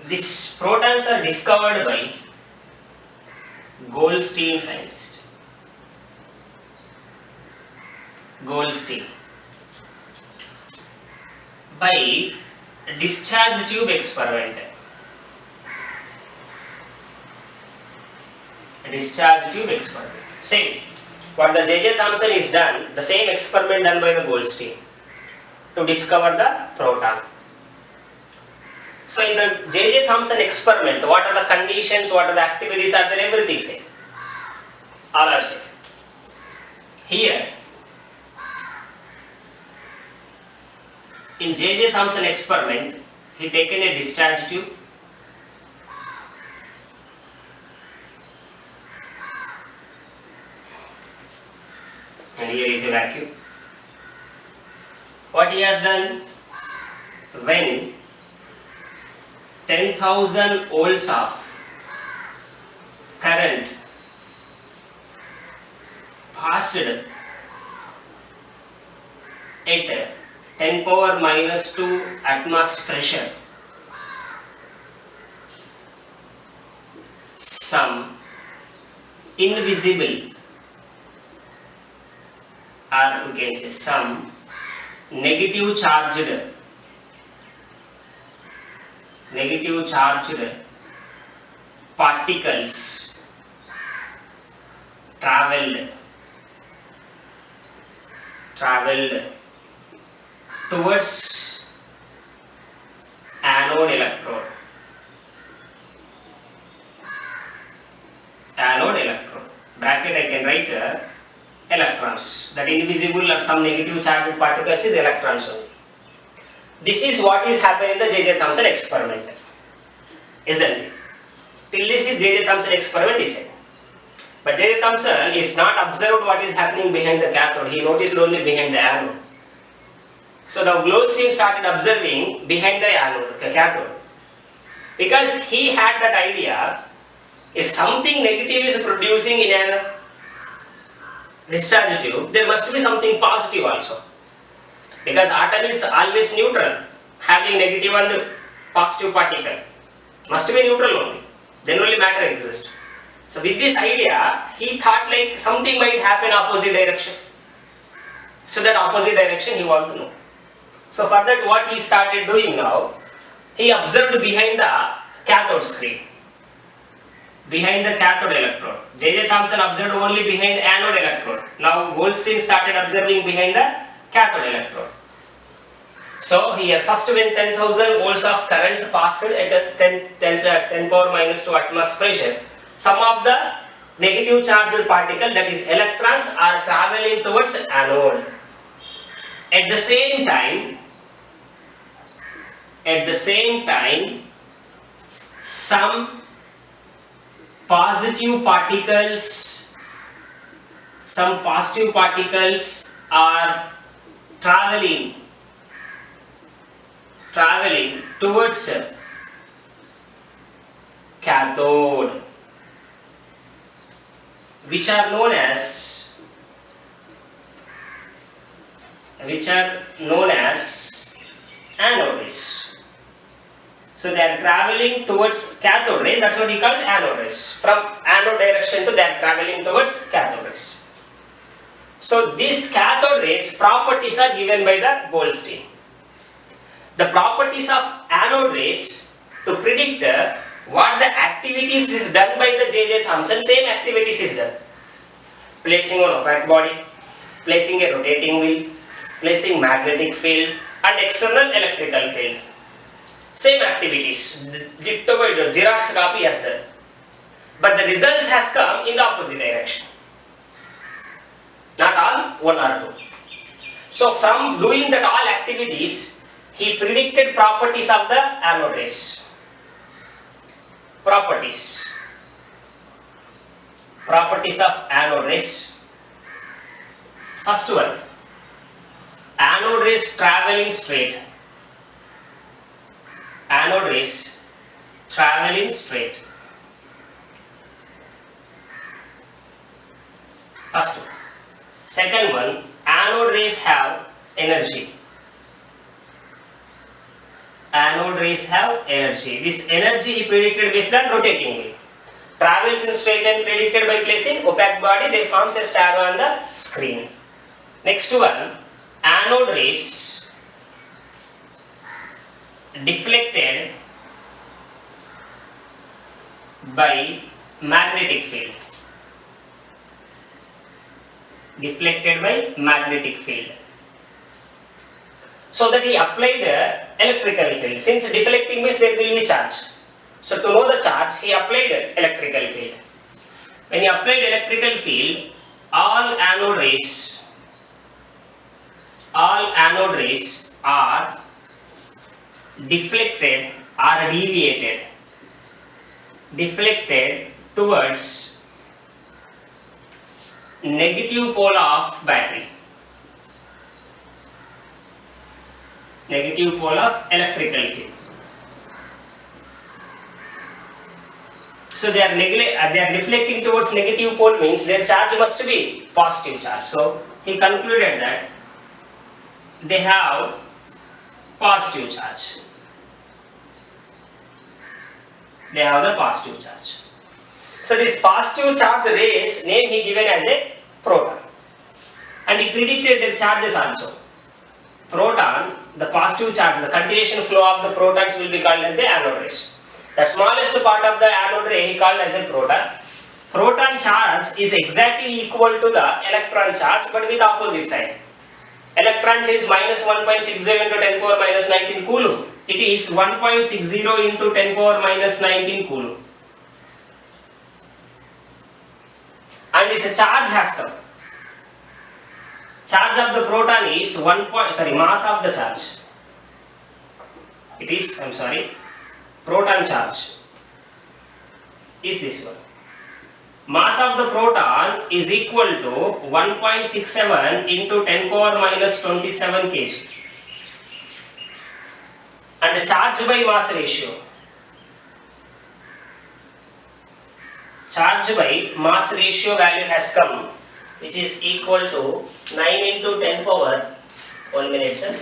These protons are discovered by Goldstein scientist. Goldstein. By discharge tube experiment. Discharge tube experiment. Same. What the J.J. Thomson is done, the same experiment done by the Goldstein to discover the proton. So in the J.J. Thomson experiment, what are the conditions, what are the activities are there, everything same. All are same. Here, in J.J. Thomson experiment, he taken a discharge tube. And here is a vacuum. What he has done, when 10,000 volts of current passed at 10 power minus 2 atmosphere pressure, some invisible, or we can say some negative charged particles traveled towards anode electrode. Bracket I can write electrons. That invisible or some negative charged particles is electrons only. This is what is happening in the J.J. Thomson experiment, isn't it? Till this is J.J. Thomson experiment is said. But J.J. Thomson is not observed what is happening behind the cathode, he noticed only behind the anode. So the Goldstein started observing behind the anode, the cathode. Because he had that idea, if something negative is producing in a discharge tube, there must be something positive also. Because atom is always neutral, having negative and positive particle. Must be neutral only, then only matter exists. So with this idea, he thought like something might happen opposite direction. So that opposite direction he wanted to know. So for that what he started doing now, he observed behind the cathode screen. Behind the cathode electrode. J.J. Thomson observed only behind anode electrode. Now Goldstein started observing behind the cathode electrode. So here first when 10,000 volts of current passed at 10 power minus 2 atmosphere pressure, some of the negative charged particle, that is electrons, are traveling towards anode. At the same time, some positive particles are traveling towards cathode, which are known as anode rays. So they are traveling towards cathode ray, that's what he called anode rays. From anode direction to they are traveling towards cathode rays. So these cathode rays properties are given by the Goldstein. The properties of anode rays to predict what the activities is done by the J.J. Thomson, same activities is done. Placing an opaque body, placing a rotating wheel, placing magnetic field and external electrical field. Same activities, ditto by Xerox copy as done. But the results has come in the opposite direction. Not all, one or two. So from doing that all activities, he predicted properties of the anode rays. Properties of anode rays. First one, anode rays traveling straight. Anode rays traveling straight. First one. Second one, anode rays have energy. Anode rays have energy. This energy he predicted based on rotating wave. Travels in straight line predicted by placing opaque body, they forms a shadow on the screen. Next one, anode rays deflected by magnetic field. Deflected by magnetic field. So that he applied the electrical field. Since deflecting means there will be charge. So to know the charge, he applied electrical field. When he applied electrical field, all anode rays are deflected or deflected towards negative pole of battery. Negative pole of electrical field. So they are deflecting towards negative pole means their charge must be positive charge. So he concluded that they have positive charge. They have the positive charge. So this positive charge rays name he given as a proton. And he predicted their charges also. Proton, the positive charge, the continuation flow of the protons will be called as a anode rays. The smallest part of the anode ray he called as a proton. Proton charge is exactly equal to the electron charge but with opposite sign. Electron charge is minus 1.60 into 10 power minus 19 coulomb. It is 1.60 into 10 power minus 19 coulomb. And its charge has come. Charge of the proton is mass of the charge. It is, proton charge is this one. Mass of the proton is equal to 1.67 into 10 power minus 27 kg. And the charge by mass ratio. Charge by mass ratio value has come, which is equal to 9 into 10 power, 1 minute sir.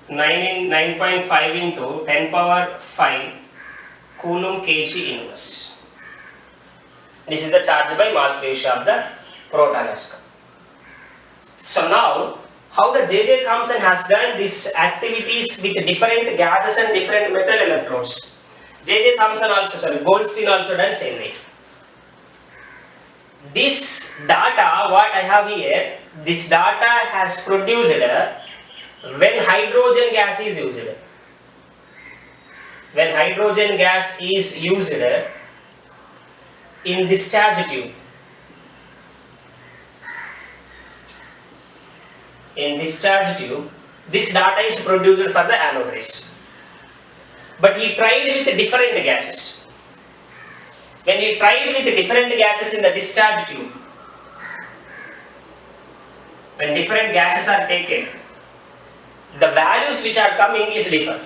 Nine 9.5 into 10 power 5 coulomb kg inverse. This is the charge by mass ratio of the proton has come. So now, how the J.J. Thomson has done these activities with different gases and different metal electrodes. J.J. Thomson also, Goldstein also done same way. This data, what I have here, this data has produced when hydrogen gas is used. When hydrogen gas is used in discharge tube. In discharge tube, this data is produced for the anode rays. But he tried with different gases. When he tried with different gases in the discharge tube, when different gases are taken, the values which are coming is different.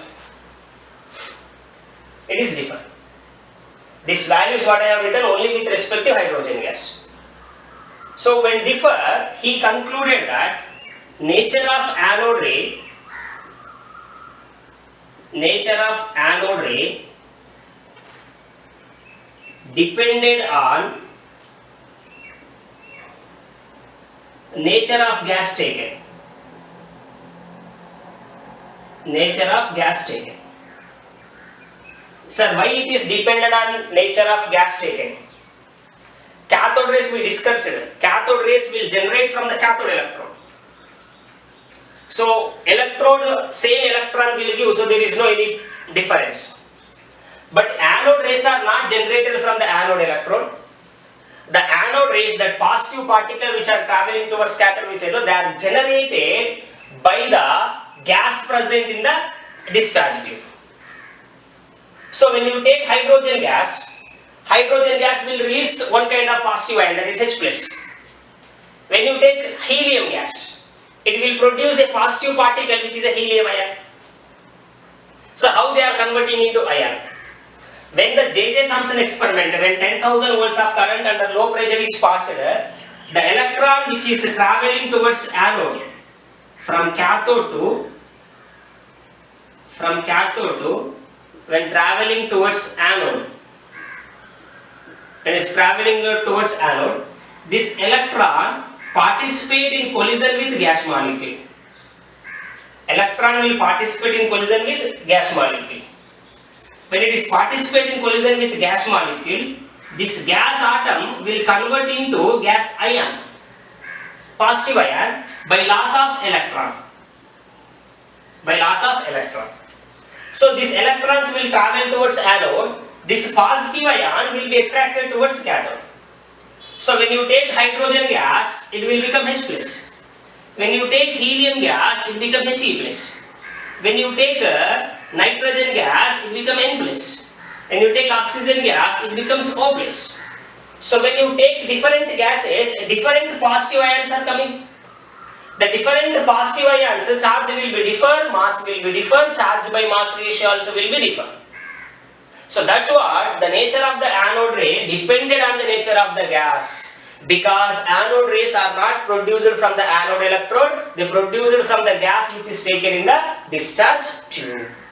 It is different. This value is what I have written only with respect to hydrogen gas. So when differ, he concluded that nature of anode ray depended on nature of gas taken. Nature of gas taken. Sir, why it is dependent on nature of gas taken? Cathode rays we discussed. Cathode rays will generate from the cathode electrode. So electrode, same electron will give, so there is no any difference. But anode rays are not generated from the anode electrode. The anode rays, that positive particle which are traveling towards cathode, we say, they are generated by the gas present in the discharge tube. So when you take hydrogen gas will release one kind of positive ion, that is H+. When you take helium gas, it will produce a positive particle which is a helium ion. So how they are converting into ion? When the J.J. Thomson experiment, when 10,000 volts of current under low pressure is passed, the electron which is traveling towards anode from cathode to when traveling towards anode, when it's traveling towards anode, this electron participate in collision with gas molecule. Electron will participate in collision with gas molecule. When it is participate in collision with gas molecule, this gas atom will convert into gas ion, positive ion, by loss of electron. So these electrons will travel towards anode. This positive ion will be attracted towards cathode. So when you take hydrogen gas, it will become H plus. When you take helium gas, it becomes He plus. When you take nitrogen gas, it becomes N plus. When you take oxygen gas, it becomes O plus. So when you take different gases, different positive ions are coming. The different positive ions, charge will be differ, mass will be differ, charge by mass ratio also will be differ. So that's what the nature of the anode ray depended on the nature of the gas. Because anode rays are not produced from the anode electrode, they produced from the gas which is taken in the discharge tube.